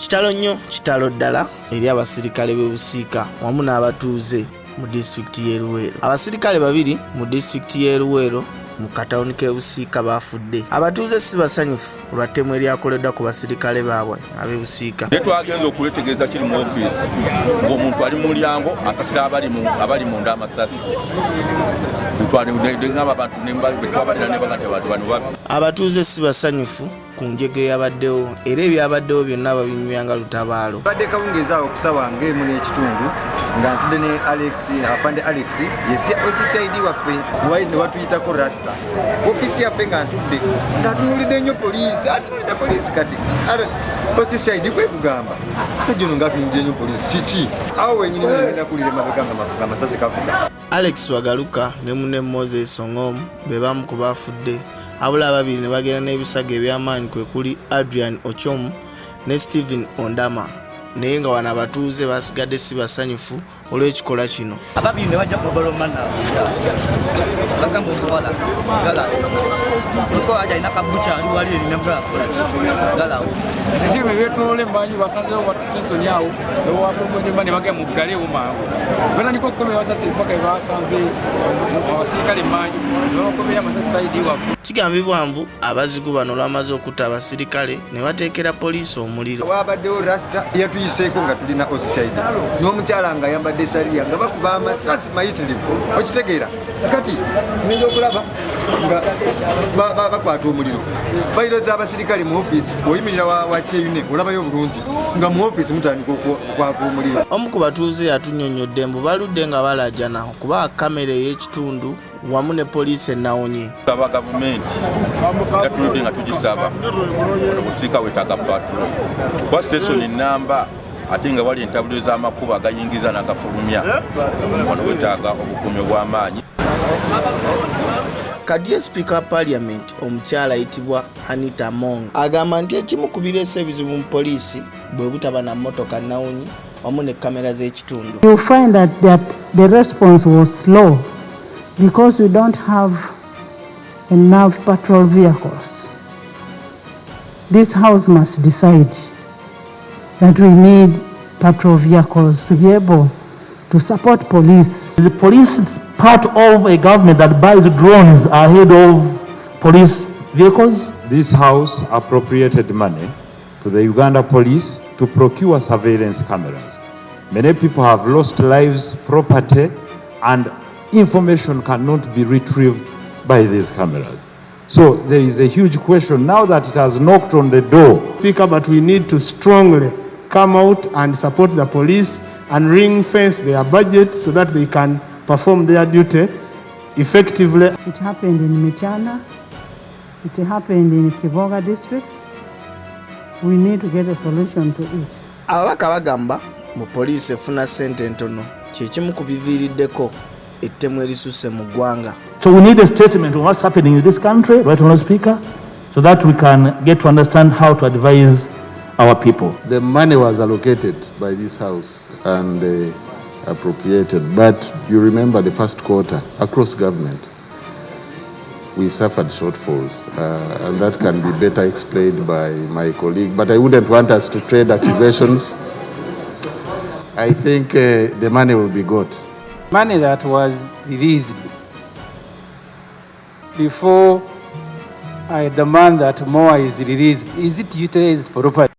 Kitalo nnyo kitalo ddala eri abasirikale b'Ebusiika wamu n'abatuuze mu disitulikiti y'e Luweero. Abasirikale babiri mu disitulikiti y'e Luweero mu katawuni k'Ebusiika baafudde. Abatuuze si basanyufu lwa ttemu eryakoleddwa ku basirikale baabwe ab'Ebusiika. Naye twagenza okuletegeeza kiri mu ofiisi ng'omuntu ali mu mulyango asasira abali munda Amasasi. Abatuuze si basanyufu ku njege eyabaddewo era ebyabaddewo byonna babinyumya nga lutabaalo. Badde kawungeeza okusaba ng'emu n'ekitundu nga ntudde ne afande Alex yesi OCCID waffe ne watuyitako Rasta ofiisi yaffe nga ntudde ng'atunuulidde nnyo poliisi atunuulidde poliisi kati OCCID kwe kugamba musajja ono ng'atunuulidde nnyo poliisi kiki awo wenyini ngenda kuwulira emabega nga amasasi kavuga. Alex Wagaluka ne munne Moses Ongom be bamu ku baafudde. Abula ababiri ne bagenda n'ebisago eby'amaanyi kwe kuli Adrian Ochom ne Stephen Ondama. Naye nga wano abatuuze basigadde si basanyufu olw'ekikolwa kino. Ababiri ne bajja kubalomana bagambo kuwala gala ko aja ina kabucha ali wali ina bra gala ekyo byetole mbanyi basanzewo watisenso nyawo ewo wapo nyumba ne bagya mu gale uma bana niko kome basasi mpaka basanze abasirikale mbanyi n'okomera Amasasi saidi wapo. Kigambibwa mbu abazigu bano lwamaze okutta abasirikale ne bateekera poliisi omuliro. Wabaddewo Rasta yatuyiseeko nga tulina OCCID n'omukyala nga yambadde saliya nga bakuba amasasi mayitirivu okitegeera kati nja okulaba nga bakwata omuliro bayiro z'abasirikale mu ofiisi oyimirira wa kyeyune olabayo obulungi nga mu ofiisi mutandika okwaka omuliro. Omu ku batuuze yatunnyonnyodde mbu baludde nga balajana okuba kamera ey'ekitundu wamu ne poliisi ennawonye. Saba gavumenti yatuludde nga tugisaba Ebusiika wetaaga patro kwa station namba ate nga wali entabuliro z'amakubo agayingiza n'agafulumya wano wetaaga obukuumi obw'amaanyi. Kadye Speaker wa Parliament omukyala ayitibwa Anita Among agamba nti ekimu ku bireese ebizibu mu poliisi bwe butaba na mmotoka nnawonyi wamu ne kamera z'ekitundu. You find that the response was slow because we don't have enough patrol vehicles. This house must decide that we need patrol vehicles to be able to support police. The police is part of a government that buys drones ahead of police vehicles. This house appropriated money to the Uganda police to procure surveillance cameras. Many people have lost lives, property, and information cannot be retrieved by these cameras. So there is a huge question now that it has knocked on the door. Speaker, but we need to strongly come out and support the police and ring-fence their budget so that they can perform their duty effectively. It happened in Michana, it happened in Kivoga district. We need to get a solution to it. Ababaka bagamba mu poliisi efuna ssente ntono kyekimu ku biviiriddeko ettemu erisusse mu ggwanga. So we need a statement on what's happening in this country, right, Honourable Speaker, so that we can get to understand how to advise our people. The money was allocated by this house and appropriated, but you remember the first quarter across government we suffered shortfalls, and that can be better explained by my colleague, but I wouldn't want us to trade accusations. I think the money will be got. Money that was released before I demand that more is released. Is it utilized properly?